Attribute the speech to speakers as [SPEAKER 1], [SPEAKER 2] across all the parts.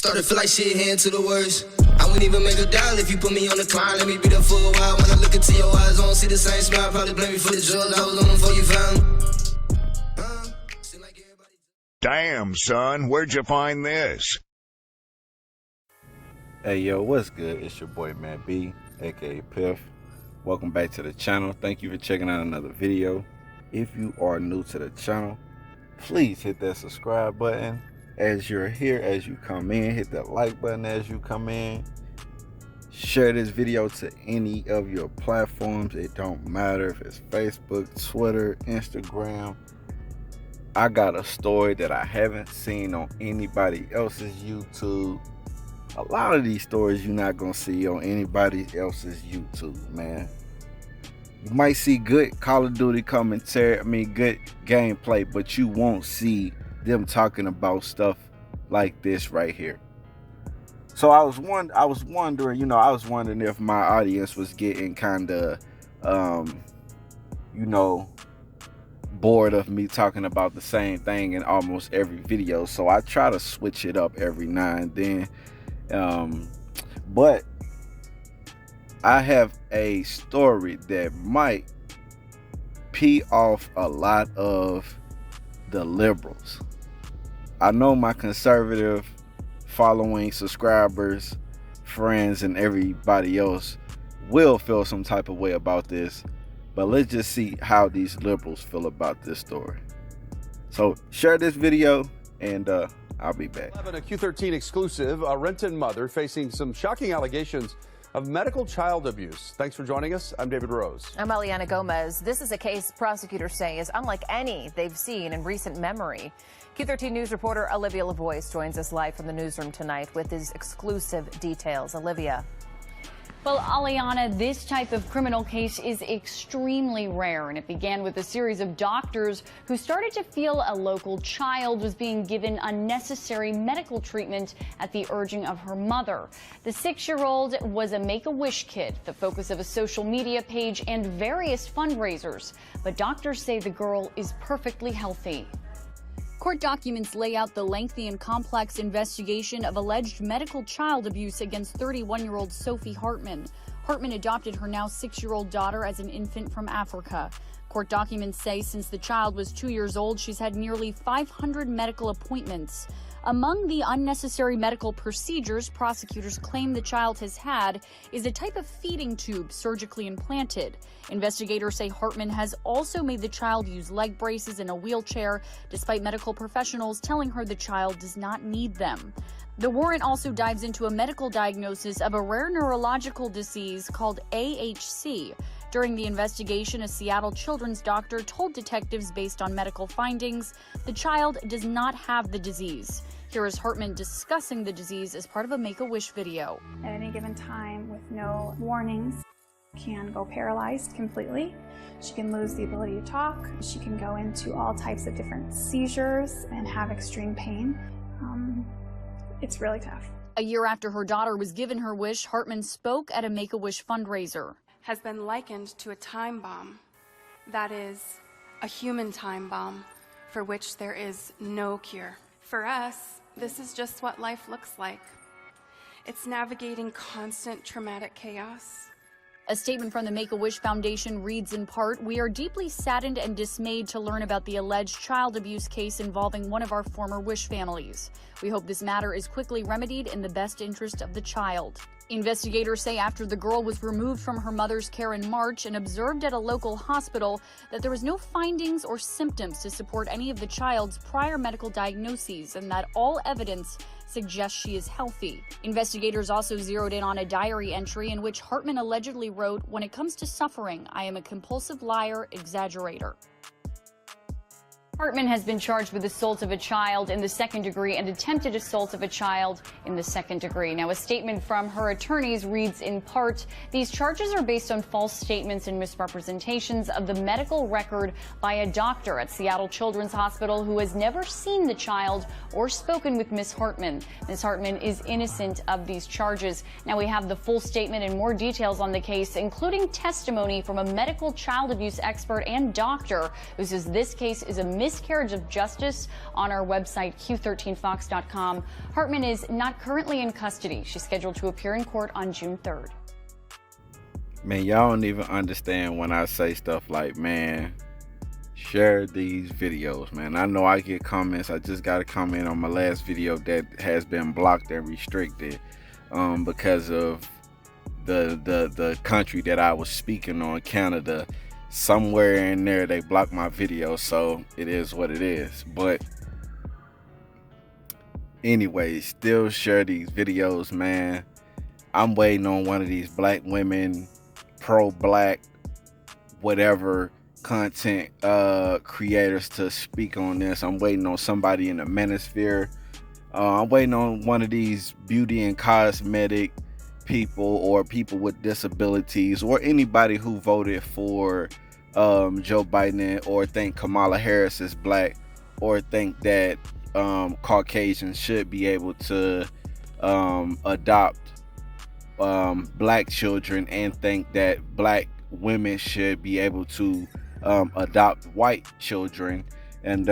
[SPEAKER 1] Started to feel like shit heading to the worst. I wouldn't even make a dial if you put me on the climb. Let me be there for a while. When I look into your eyes, I don't see the same smile. Probably blame me for the drugs. I was on them before you found them.
[SPEAKER 2] Damn, son, where'd you find this?
[SPEAKER 3] Hey, yo, what's good? It's your boy, Man B, aka Piff. Welcome back to the channel. Thank you for checking out another video. If you are new to the channel, please hit that subscribe button as you're here, as you come in. Hit that like button as you come in. Share this video to any of your platforms. It don't matter if it's Facebook, Twitter, Instagram. I got a story that I haven't seen on anybody else's YouTube. A lot of these stories you're not gonna see on anybody else's YouTube, man. You might see good Call of Duty commentary, good gameplay, but you won't see them talking about stuff like this right here. So I was wondering if my audience was getting kind of, bored of me talking about the same thing in almost every video. So I try to switch it up every now and then. But I have a story that might pee off a lot of the liberals. I know my conservative following, subscribers, friends, and everybody else will feel some type of way about this. But let's just see how these liberals feel about this story. So share this video and I'll be back.
[SPEAKER 4] 11, a Q13 exclusive, a Renton mother facing some shocking allegations of medical child abuse. Thanks for joining us. I'm David Rose.
[SPEAKER 5] I'm Eliana Gomez. This is a case prosecutors say is unlike any they've seen in recent memory. Q13 News reporter Olivia Lavoie joins us live from the newsroom tonight with his exclusive details. Olivia.
[SPEAKER 6] Well, Aliana, this type of criminal case is extremely rare, and it began with a series of doctors who started to feel a local child was being given unnecessary medical treatment at the urging of her mother. The 6-year-old was a Make-A-Wish kid, the focus of a social media page and various fundraisers. But doctors say the girl is perfectly healthy. Court documents lay out the lengthy and complex investigation of alleged medical child abuse against 31-year-old Sophie Hartman. Hartman adopted her now 6-year-old daughter as an infant from Africa. Court documents say since the child was 2 years old, she's had nearly 500 medical appointments. Among the unnecessary medical procedures prosecutors claim the child has had is a type of feeding tube surgically implanted. Investigators say Hartman has also made the child use leg braces in a wheelchair, despite medical professionals telling her the child does not need them. The warrant also dives into a medical diagnosis of a rare neurological disease called AHC. During the investigation, a Seattle children's doctor told detectives based on medical findings the child does not have the disease. Here is Hartman discussing the disease as part of a Make-A-Wish video.
[SPEAKER 7] At any given time, with no warnings, can go paralyzed completely. She can lose the ability to talk. She can go into all types of different seizures and have extreme pain. It's really tough.
[SPEAKER 6] A year after her daughter was given her wish, Hartman spoke at a Make-A-Wish fundraiser.
[SPEAKER 8] Has been likened to a time bomb. That is, a human time bomb for which there is no cure. For us, this is just what life looks like. It's navigating constant traumatic chaos.
[SPEAKER 6] A statement from the Make-A-Wish Foundation reads in part, "We are deeply saddened and dismayed to learn about the alleged child abuse case involving one of our former Wish families. We hope this matter is quickly remedied in the best interest of the child." Investigators say after the girl was removed from her mother's care in March and observed at a local hospital that there was no findings or symptoms to support any of the child's prior medical diagnoses and that all evidence suggests she is healthy. Investigators also zeroed in on a diary entry in which Hartman allegedly wrote, "When it comes to suffering, I am a compulsive liar, exaggerator." Hartman has been charged with assault of a child in the second degree and attempted assault of a child in the second degree. Now, a statement from her attorneys reads in part, "These charges are based on false statements and misrepresentations of the medical record by a doctor at Seattle Children's Hospital who has never seen the child or spoken with Ms. Hartman. Ms. Hartman is innocent of these charges." Now, we have the full statement and more details on the case, including testimony from a medical child abuse expert and doctor who says this case is a miscarriage of justice on our website, q13fox.com. Hartman is not currently in custody. She's scheduled to appear in court on June 3rd.
[SPEAKER 3] Man, y'all don't even understand when I say stuff like, man, share these videos, man. I know I get comments. I just got a comment on my last video that has been blocked and restricted because of the country that I was speaking on, Canada. Somewhere in there they blocked my video, so it is what it is. But anyway, still share these videos, man. I'm waiting on one of these black women, pro-black, whatever content creators to speak on this. I'm waiting on somebody in the manosphere. I'm waiting on one of these beauty and cosmetic people, or people with disabilities, or anybody who voted for Joe Biden, or think Kamala Harris is black, or think that Caucasians should be able to adopt black children, and think that black women should be able to adopt white children. And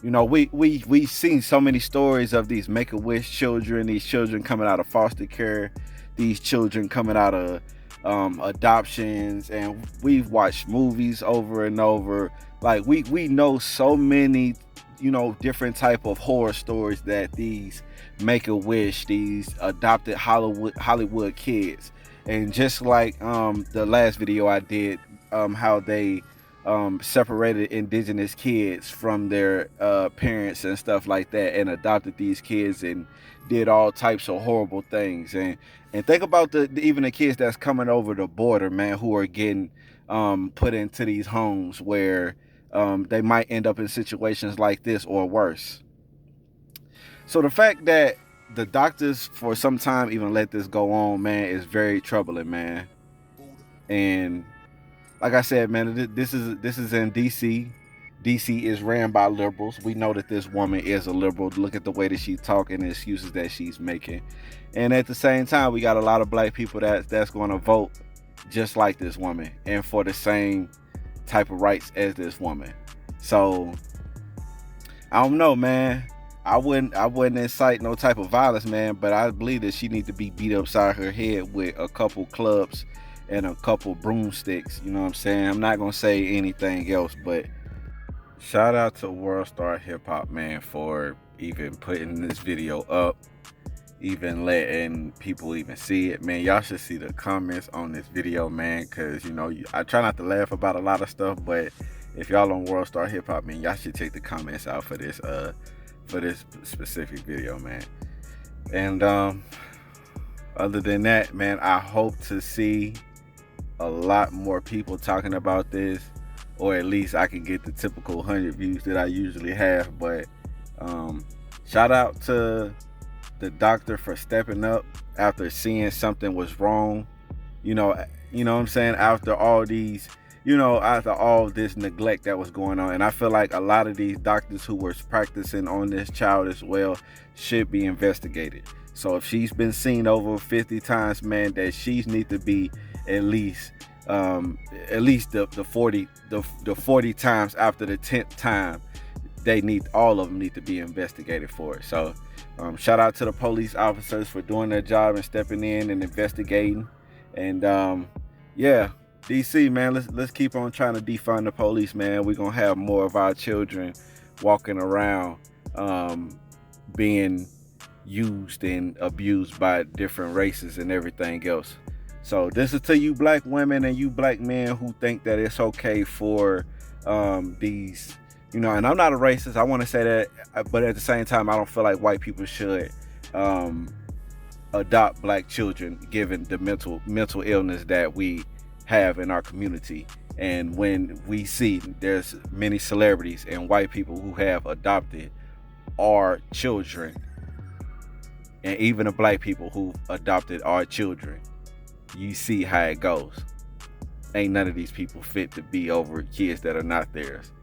[SPEAKER 3] you know, we've seen so many stories of these Make-A-Wish children, these children coming out of foster care, these children coming out of adoptions, and we've watched movies over and over. Like we know so many, you know, different type of horror stories that these Make-A-Wish, these adopted Hollywood kids. And just like the last video I did, how they separated indigenous kids from their parents and stuff like that, and adopted these kids and did all types of horrible things. And think about even the kids that's coming over the border, man, who are getting put into these homes where they might end up in situations like this or worse. So the fact that the doctors for some time even let this go on, man, is very troubling, man. And like I said, man, this is in DC. DC is ran by liberals. We know that this woman is a liberal. Look at the way that she's talking, the excuses that she's making. And at the same time, we got a lot of black people that's going to vote just like this woman, and for the same type of rights as this woman. So I don't know, man. I wouldn't incite no type of violence, man, but I believe that she needs to be beat upside her head with a couple clubs and a couple broomsticks. You know what I'm saying? I'm not gonna say anything else, but shout out to World Star Hip Hop, man, for even putting this video up, even letting people even see it, man. Y'all should see the comments on this video, man, because, you know, I try not to laugh about a lot of stuff, but if y'all on World Star Hip Hop, man, y'all should check the comments out for this specific video, man. And other than that, man, I hope to see a lot more people talking about this, or at least I can get the typical 100 views that I usually have. But shout out to the doctor for stepping up after seeing something was wrong. You know what I'm saying? After all these, after all this neglect that was going on. And I feel like a lot of these doctors who were practicing on this child as well should be investigated. So if she's been seen over 50 times, man, that she needs to be at least the 40 times after the 10th time. All of them need to be investigated for it. So shout out to the police officers for doing their job and stepping in and investigating. And yeah, DC, man, let's keep on trying to defund the police, man. We're gonna have more of our children walking around being used and abused by different races and everything else. So this is to you black women and you black men who think that it's okay for these, and I'm not a racist, I want to say that, but at the same time, I don't feel like white people should adopt black children given the mental illness that we have in our community. And when we see there's many celebrities and white people who have adopted our children, and even the black people who adopted our children, you see how it goes. Ain't none of these people fit to be over kids that are not theirs.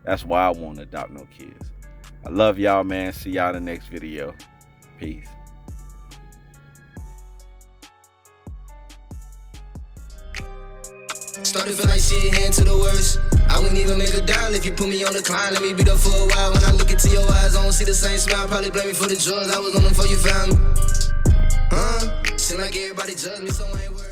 [SPEAKER 3] That's why I won't adopt no kids. I love y'all, man. See y'all in the next video. Peace.
[SPEAKER 1] started feel like shit, heading to the worst. I wouldn't even make a dial if you put me on the climb. Let me be there for a while. When I look into your eyes, I don't see the same smile. Probably blame me for the drugs. I was on them before you found me. Seem like everybody judged me, so I ain't worried.